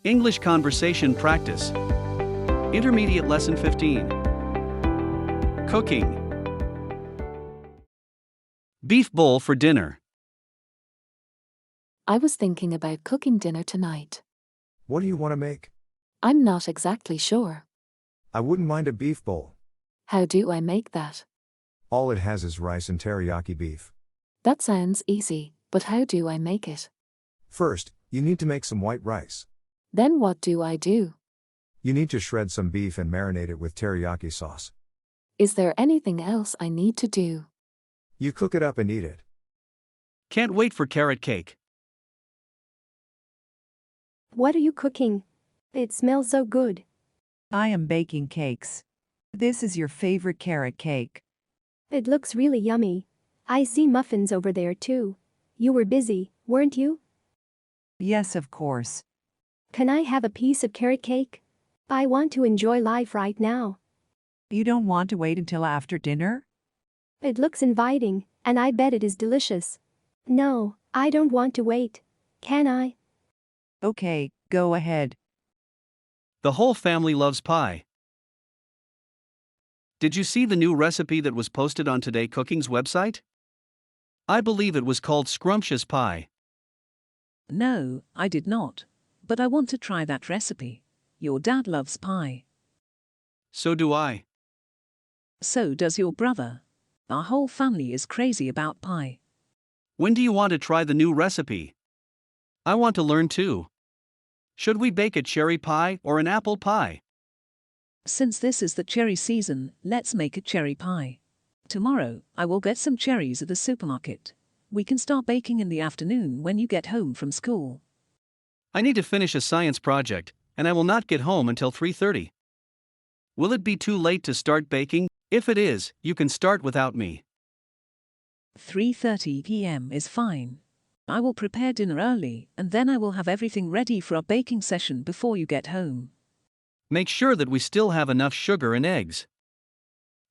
English conversation practice. Intermediate lesson 15. Cooking. Beef bowl for dinner. I was thinking about cooking dinner tonight. What do you want to make? I'm not exactly sure. I wouldn't mind a beef bowl. How do I make that? All it has is rice and teriyaki beef. That sounds easy, but how do I make it? First, you need to make some white rice. Then what do I do? You need to shred some beef and marinate it with teriyaki sauce. Is there anything else I need to do? You cook it up and eat it. Can't wait for carrot cake. What are you cooking? It smells so good. I am baking cakes. This is your favorite carrot cake. It looks really yummy. I see muffins over there too. You were busy, weren't you? Yes, of course. Can I have a piece of carrot cake? I want to enjoy life right now. You don't want to wait until after dinner? It looks inviting, and I bet it is delicious. No, I don't want to wait. Can I? Okay, go ahead. The whole family loves pie. Did you see the new recipe that was posted on Today Cooking's website? I believe it was called scrumptious pie. No, I did not. But I want to try that recipe. Your dad loves pie. So do I. So does your brother. Our whole family is crazy about pie. When do you want to try the new recipe? I want to learn too. Should we bake a cherry pie or an apple pie? Since this is the cherry season, let's make a cherry pie. Tomorrow, I will get some cherries at the supermarket. We can start baking in the afternoon when you get home from school. I need to finish a science project, and I will not get home until 3:30. Will it be too late to start baking? If it is, you can start without me. 3:30 p.m. is fine. I will prepare dinner early, and then I will have everything ready for our baking session before you get home. Make sure that we still have enough sugar and eggs.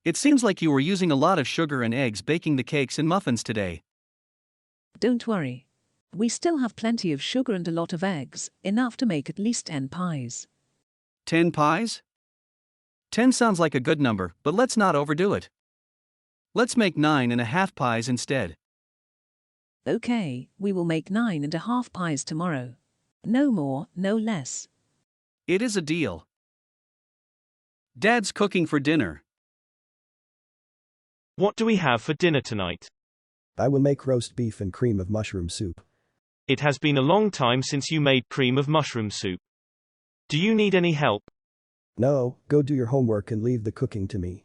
It seems like you were using a lot of sugar and eggs baking the cakes and muffins today. Don't worry. We still have plenty of sugar and a lot of eggs, enough to make at least 10 pies. 10 pies? 10 sounds like a good number, but let's not overdo it. Let's make 9.5 pies instead. Okay, we will make 9.5 pies tomorrow. No more, no less. It is a deal. Dad's cooking for dinner. What do we have for dinner tonight? I will make roast beef and cream of mushroom soup. It has been a long time since you made cream of mushroom soup. Do you need any help? No, go do your homework and leave the cooking to me.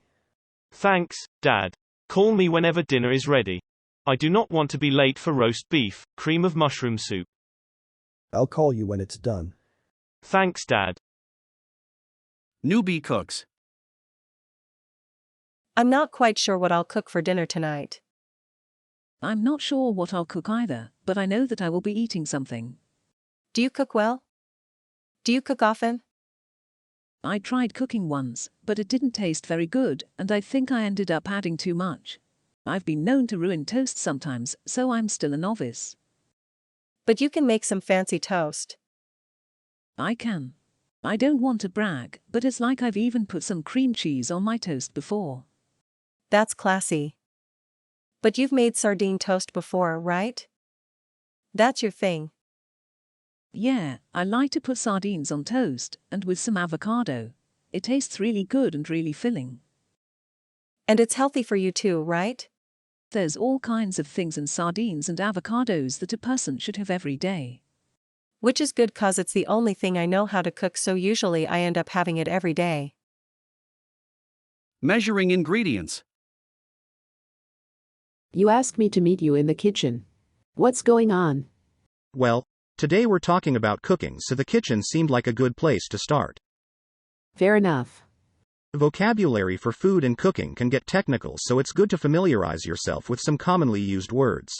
Thanks, Dad. Call me whenever dinner is ready. I do not want to be late for roast beef, cream of mushroom soup. I'll call you when it's done. Thanks, Dad. Newbie Cooks. I'm not quite sure what I'll cook for dinner tonight. I'm not sure what I'll cook either, but I know that I will be eating something. Do you cook well? Do you cook often? I tried cooking once, but it didn't taste very good, and I think I ended up adding too much. I've been known to ruin toast sometimes, so I'm still a novice. But you can make some fancy toast. I can. I don't want to brag, but it's like I've even put some cream cheese on my toast before. That's classy. But you've made sardine toast before, right? That's your thing. Yeah, I like to put sardines on toast, and with some avocado. It tastes really good and really filling. And it's healthy for you too, right? There's all kinds of things in sardines and avocados that a person should have every day. Which is good 'cause it's the only thing I know how to cook, so usually I end up having it every day. Measuring ingredients. You asked me to meet you in the kitchen. What's going on? Well, today we're talking about cooking, so the kitchen seemed like a good place to start. Fair enough. Vocabulary for food and cooking can get technical, so it's good to familiarize yourself with some commonly used words.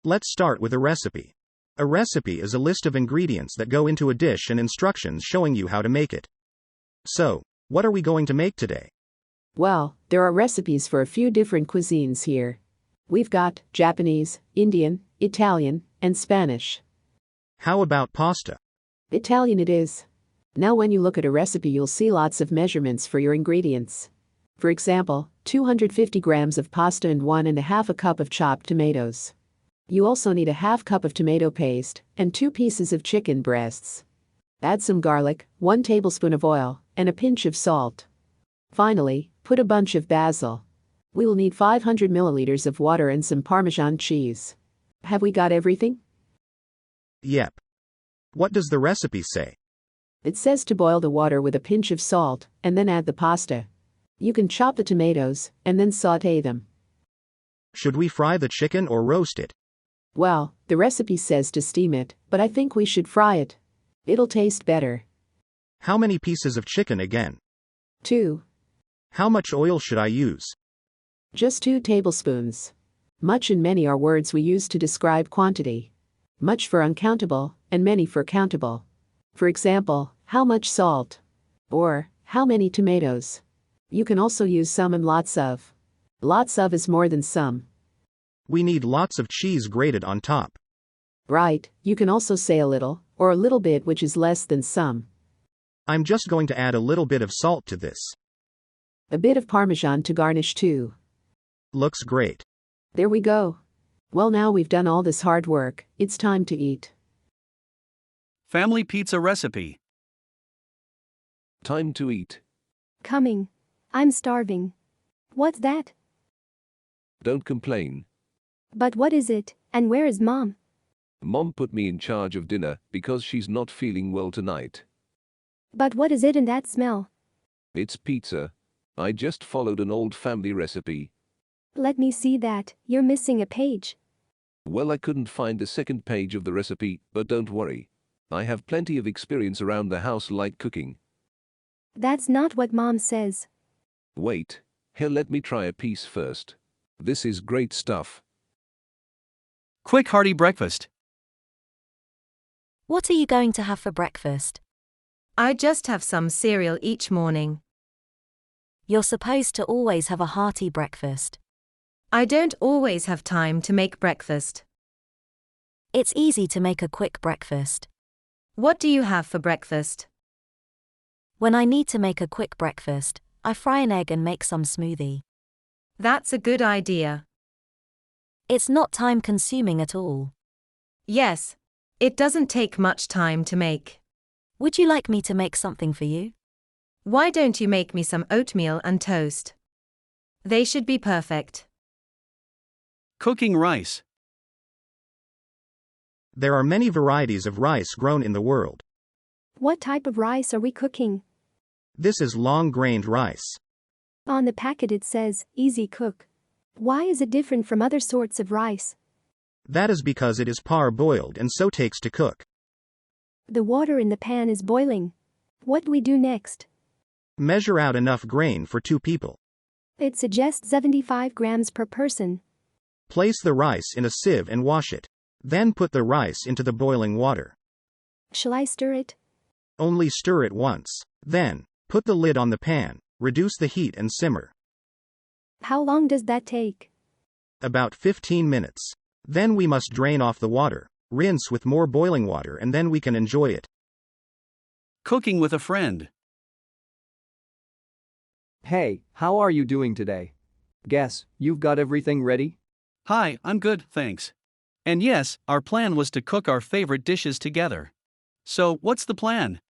Let's start with a recipe. A recipe is a list of ingredients that go into a dish and instructions showing you how to make it. So, what are we going to make today? Well, there are recipes for a few different cuisines here. We've got Japanese, Indian, Italian, and Spanish. How about pasta? Italian it is. Now when you look at a recipe you'll see lots of measurements for your ingredients. For example, 250 grams of pasta and 1.5 cup of chopped tomatoes. You also need a half cup of tomato paste and 2 pieces of chicken breasts. Add some garlic, 1 tablespoon of oil, and a pinch of salt. Finally, put a bunch of basil. We will need 500 milliliters of water and some Parmesan cheese. Have we got everything? Yep. What does the recipe say? It says to boil the water with a pinch of salt, and then add the pasta. You can chop the tomatoes, and then sauté them. Should we fry the chicken or roast it? Well, the recipe says to steam it, but I think we should fry it. It'll taste better. How many pieces of chicken again? 2. How much oil should I use? Just 2 tablespoons. Much and many are words we use to describe quantity. Much for uncountable, and many for countable. For example, how much salt? Or, how many tomatoes? You can also use some and lots of. Lots of is more than some. We need lots of cheese grated on top. Right, you can also say a little, or a little bit, which is less than some. I'm just going to add a little bit of salt to this. A bit of Parmesan to garnish too. Looks great. There we go. Well, now we've done all this hard work, it's time to eat. Family pizza recipe. Time to eat. Coming. I'm starving. What's that? Don't complain. But what is it, and where is Mom? Mom put me in charge of dinner because she's not feeling well tonight. But what is it in that smell? It's pizza. I just followed an old family recipe. Let me see that, you're missing a page. Well, I couldn't find the second page of the recipe, but don't worry. I have plenty of experience around the house like cooking. That's not what Mom says. Wait, here, let me try a piece first. This is great stuff. Quick hearty breakfast. What are you going to have for breakfast? I just have some cereal each morning. You're supposed to always have a hearty breakfast. I don't always have time to make breakfast. It's easy to make a quick breakfast. What do you have for breakfast? When I need to make a quick breakfast, I fry an egg and make some smoothie. That's a good idea. It's not time-consuming at all. Yes, it doesn't take much time to make. Would you like me to make something for you? Why don't you make me some oatmeal and toast? They should be perfect. Cooking rice. There are many varieties of rice grown in the world. What type of rice are we cooking? This is long-grained rice. On the packet it says, easy cook. Why is it different from other sorts of rice? That is because it is parboiled and so takes to cook. The water in the pan is boiling. What do we do next? Measure out enough grain for 2 people. It suggests 75 grams per person. Place the rice in a sieve and wash it. Then put the rice into the boiling water. Shall I stir it? Only stir it once. Then, put the lid on the pan, reduce the heat and simmer. How long does that take? About 15 minutes. Then we must drain off the water, rinse with more boiling water, and then we can enjoy it. Cooking with a friend. Hey, how are you doing today? Guess, you've got everything ready? Hi, I'm good, thanks. And yes, our plan was to cook our favorite dishes together. So, what's the plan?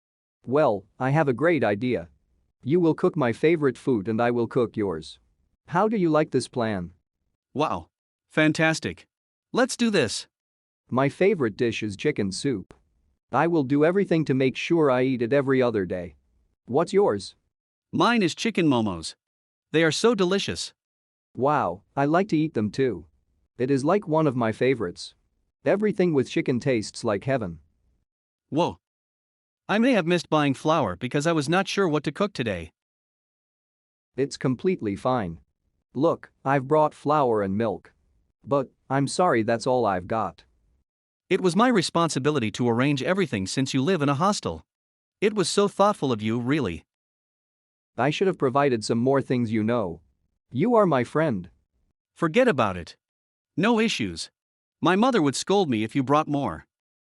Well, I have a great idea. You will cook my favorite food and I will cook yours. How do you like this plan? Wow. Fantastic. Let's do this. My favorite dish is chicken soup. I will do everything to make sure I eat it every other day. What's yours? Mine is chicken momos. They are so delicious. Wow, I like to eat them too. It is like one of my favorites. Everything with chicken tastes like heaven. Whoa. I may have missed buying flour because I was not sure what to cook today. It's completely fine. Look, I've brought flour and milk. But, I'm sorry, that's all I've got. It was my responsibility to arrange everything since you live in a hostel. It was so thoughtful of you, really. I should have provided some more things, you know. You are my friend. Forget about it. No issues. My mother would scold me if you brought more.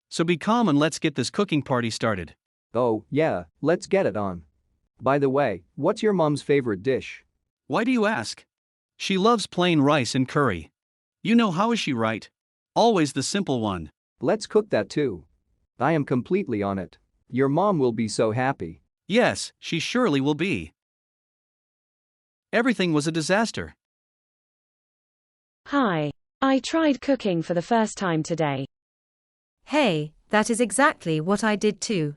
So be calm and let's get this cooking party started. Oh, yeah, let's get it on. By the way, what's your mom's favorite dish? Why do you ask? She loves plain rice and curry. You know how is she, right? Always the simple one. Let's cook that too. I am completely on it. Your mom will be so happy. Yes, she surely will be. Everything was a disaster. Hi. I tried cooking for the first time today. Hey, that is exactly what I did too.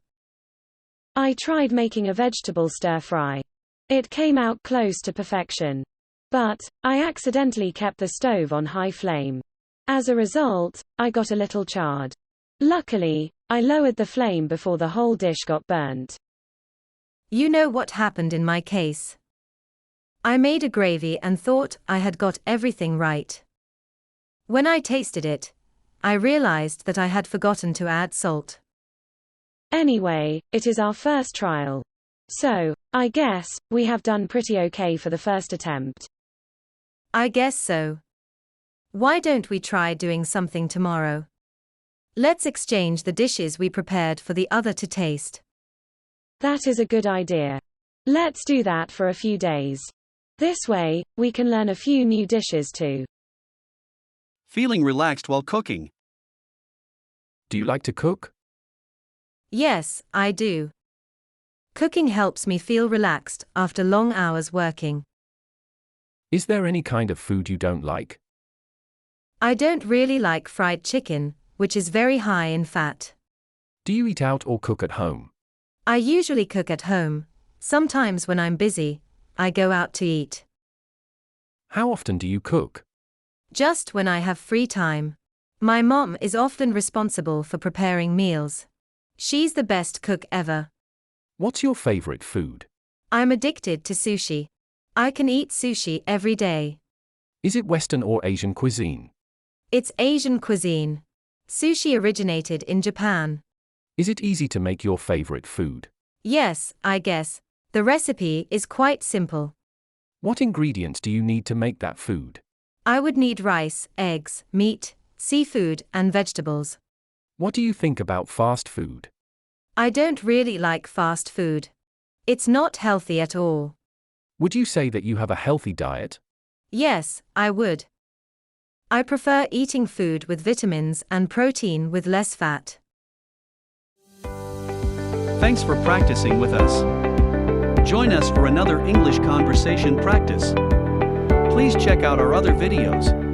I tried making a vegetable stir-fry. It came out close to perfection. But, I accidentally kept the stove on high flame. As a result, I got a little charred. Luckily, I lowered the flame before the whole dish got burnt. You know what happened in my case? I made a gravy and thought I had got everything right. When I tasted it, I realized that I had forgotten to add salt. Anyway, it is our first trial. So, I guess, we have done pretty okay for the first attempt. I guess so. Why don't we try doing something tomorrow? Let's exchange the dishes we prepared for the other to taste. That is a good idea. Let's do that for a few days. This way, we can learn a few new dishes too. Feeling relaxed while cooking. Do you like to cook? Yes, I do. Cooking helps me feel relaxed after long hours working. Is there any kind of food you don't like? I don't really like fried chicken, which is very high in fat. Do you eat out or cook at home? I usually cook at home. Sometimes when I'm busy, I go out to eat. How often do you cook? Just when I have free time. My mom is often responsible for preparing meals. She's the best cook ever. What's your favorite food? I'm addicted to sushi. I can eat sushi every day. Is it Western or Asian cuisine? It's Asian cuisine. Sushi originated in Japan. Is it easy to make your favorite food? Yes, I guess. The recipe is quite simple. What ingredients do you need to make that food? I would need rice, eggs, meat, seafood, and vegetables. What do you think about fast food? I don't really like fast food. It's not healthy at all. Would you say that you have a healthy diet? Yes, I would. I prefer eating food with vitamins and protein with less fat. Thanks for practicing with us. Join us for another English conversation practice. Please check out our other videos.